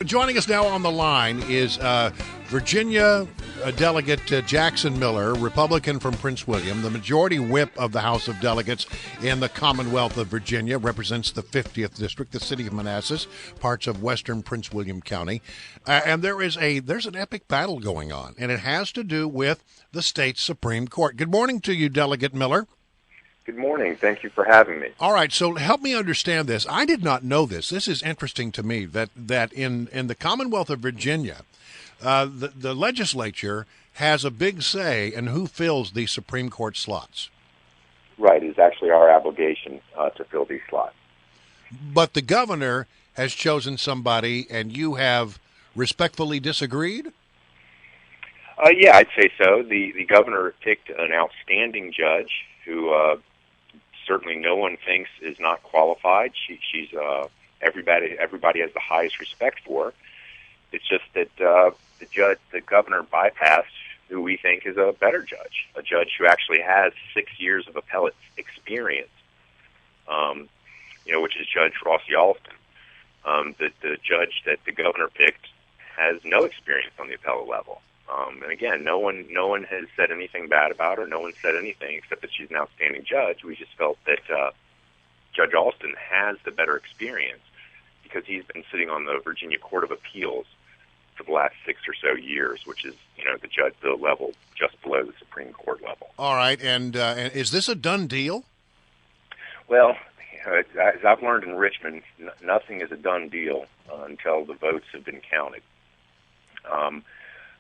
Joining us now on the line is Virginia Delegate Jackson Miller, Republican from Prince William, the majority whip of the House of Delegates in the Commonwealth of Virginia, represents the 50th District, the city of Manassas, parts of western Prince William County. And there's an epic battle going on, and it has to do with the state's Supreme Court. Good morning to you, Delegate Miller. Good morning. Thank you for having me. All right, so help me understand this. I did not know this. This is interesting to me that in the Commonwealth of Virginia, the legislature has a big say in who fills the Supreme Court slots. Right. It's actually our obligation to fill these slots. But the governor has chosen somebody, and you have respectfully disagreed? Yeah, I'd say so. The governor picked an outstanding judge who certainly no one thinks is not qualified. She's everybody has the highest respect for her. It's just that the governor bypassed who we think is a better judge, a judge who actually has 6 years of appellate experience, which is Judge Rossi Alston. The judge that the governor picked has no experience on the appellate level. And again, no one has said anything bad about her. No one said anything except that she's an outstanding judge. We just felt that Judge Alston has the better experience because he's been sitting on the Virginia Court of Appeals for the last 6 or so years, which is the level just below the Supreme Court level. All right, and is this a done deal? Well, as I've learned in Richmond, nothing is a done deal until the votes have been counted.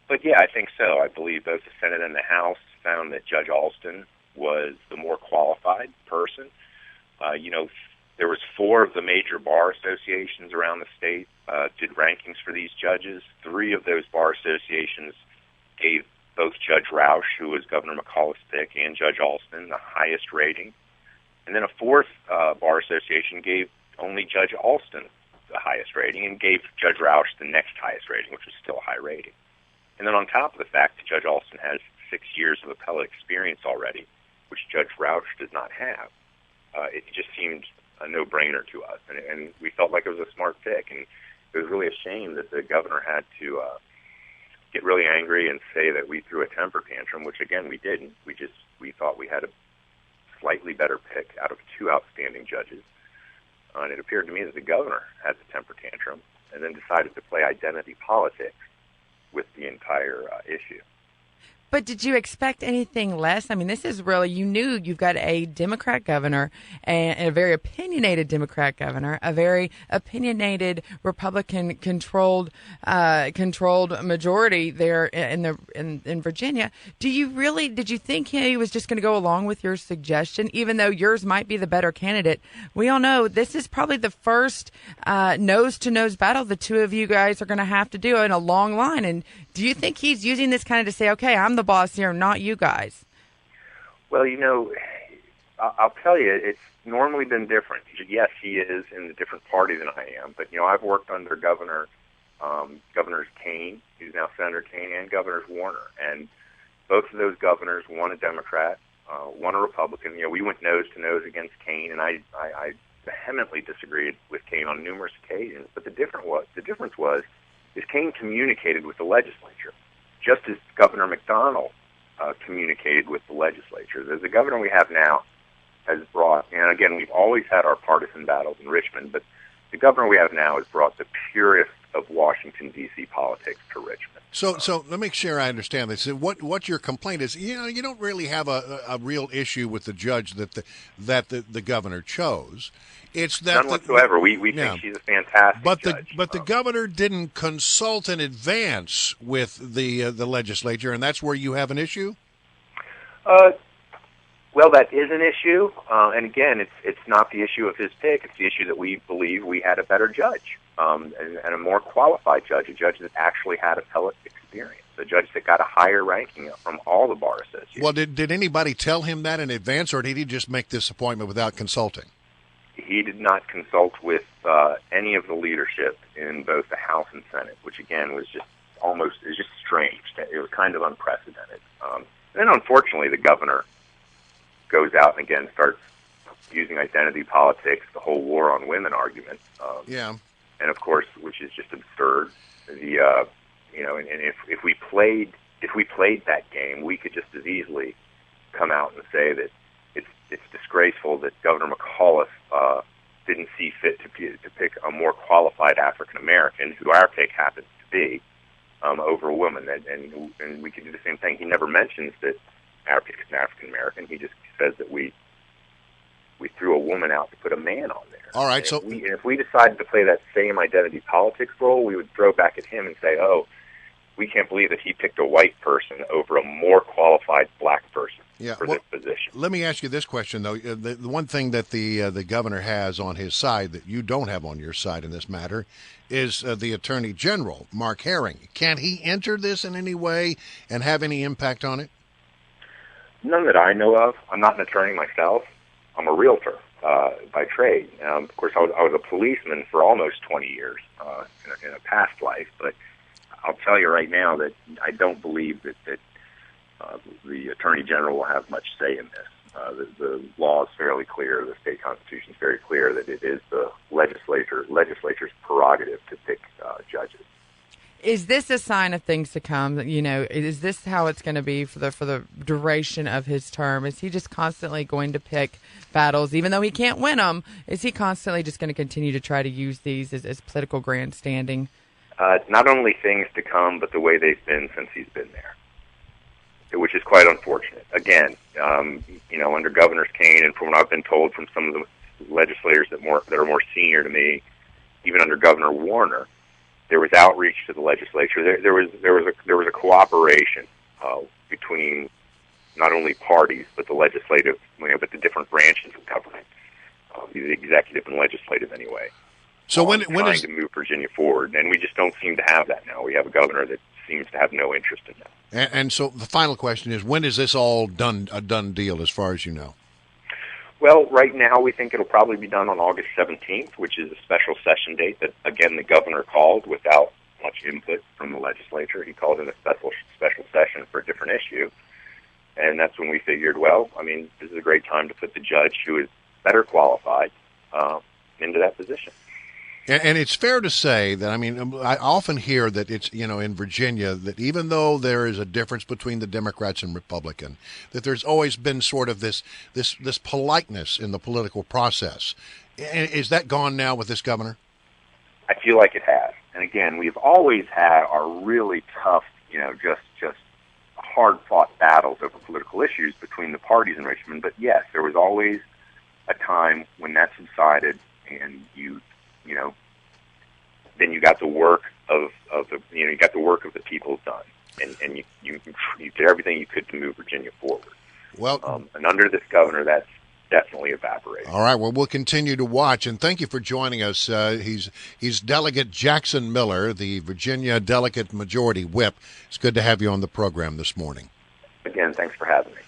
But yeah, I think so. I believe both the Senate and the House found that Judge Alston was the more qualified person. There was 4 of the major bar associations around the state did rankings for these judges. 3 of those bar associations gave both Judge Roush, who was Governor McAuliffe's pick, and Judge Alston the highest rating. And then a 4th bar association gave only Judge Alston the highest rating and gave Judge Roush the next highest rating, which was still a high rating. And then on top of the fact that Judge Alston has 6 years of appellate experience already, which Judge Roush does not have, it just seemed a no-brainer to us. And we felt like it was a smart pick. And it was really a shame that the governor had to get really angry and say that we threw a temper tantrum, which, again, we didn't. We thought we had a slightly better pick out of 2 outstanding judges. And it appeared to me that the governor had the temper tantrum and then decided to play identity politics with the entire issue. But did you expect anything less? I mean, this is really, you knew you've got a Democrat governor and a very opinionated Democrat governor, a very opinionated Republican controlled majority there in Virginia. Did you think he was just going to go along with your suggestion, even though yours might be the better candidate? We all know this is probably the first nose-to-nose battle the two of you guys are going to have to do in a long line. And do you think he's using this kind of to say, okay, I'm the boss here, not you guys? Well, I'll tell you, it's normally been different. Yes, he is in a different party than I am, but, I've worked under Governors Kane, who's now Senator Kane, and Governors Warner, and both of those governors, one a Democrat, one a Republican. We went nose-to-nose against Kane, and I vehemently disagreed with Kane on numerous occasions, but the difference was Kane communicated with the legislature, just as Governor McDonnell communicated with the legislature. The governor we have now has brought, and again, we've always had our partisan battles in Richmond, but the governor we have now has brought the purest of Washington, D.C. politics to Richmond. So let me make sure I understand this. What your complaint is, you don't really have a real issue with the judge that the governor chose. It's that none whatsoever. We think she's a fantastic judge. But the governor didn't consult in advance with the legislature, and that's where you have an issue? Well, that is an issue, and again, it's not the issue of his pick. It's the issue that we believe we had a better judge, and a more qualified judge, a judge that actually had appellate experience, a judge that got a higher ranking from all the bar associations. Well, did anybody tell him that in advance, or did he just make this appointment without consulting? He did not consult with any of the leadership in both the House and Senate, which again was just strange. It was kind of unprecedented. And then unfortunately the governor goes out and again starts using identity politics, the whole war on women argument. Yeah. and of course, which is just absurd. And if we played that game, we could just as easily come out and say that it's disgraceful that Governor McAuliffe didn't see fit to pick a more qualified African American, who our pick happens to be, over a woman, and we could do the same thing. He never mentions that our pick is an African American. He just says that we threw a woman out to put a man on there. All right, and if we decided to play that same identity politics role, we would throw back at him and say, "Oh, we can't believe that he picked a white person over a more qualified black person for this position." Let me ask you this question, though. The one thing that the governor has on his side that you don't have on your side in this matter is the Attorney General, Mark Herring. Can he enter this in any way and have any impact on it? None that I know of. I'm not an attorney myself. I'm a realtor by trade. Of course, I was a policeman for almost 20 years in a past life, but I'll tell you right now that I don't believe that the Attorney General will have much say in this. The law is fairly clear. The state constitution is very clear that it is the legislature's prerogative to pick judges. Is this a sign of things to come? Is this how it's going to be for the duration of his term? Is he just constantly going to pick battles, even though he can't win them? Is he constantly just going to continue to try to use these as political grandstanding? Not only things to come, but the way they've been since he's been there, which is quite unfortunate. Again, under Governor Kane, and from what I've been told from some of the legislators that are more senior to me, even under Governor Warner, there was outreach to the legislature. There was a cooperation between not only parties but the legislative, but the different branches of government, the executive and legislative anyway. So when trying to move Virginia forward, and we just don't seem to have that now. We have a governor that seems to have no interest in that. And so the final question is, when is this all a done deal, as far as you know? Well, right now we think it'll probably be done on August 17th, which is a special session date that, again, the governor called without much input from the legislature. He called in a special session for a different issue. And that's when we figured, this is a great time to put the judge who is better qualified into that position. And it's fair to say that, I often hear that it's, in Virginia, that even though there is a difference between the Democrats and Republican, that there's always been sort of this politeness in the political process. Is that gone now with this governor? I feel like it has. And again, we've always had our really tough, just hard-fought battles over political issues between the parties in Richmond. But yes, there was always a time when that subsided, and then you got the work of the people done, and you did everything you could to move Virginia forward. Well, and under this governor, that's definitely evaporated. All right. Well, we'll continue to watch, and thank you for joining us. He's Delegate Jackson Miller, the Virginia Delegate Majority Whip. It's good to have you on the program this morning. Again, thanks for having me.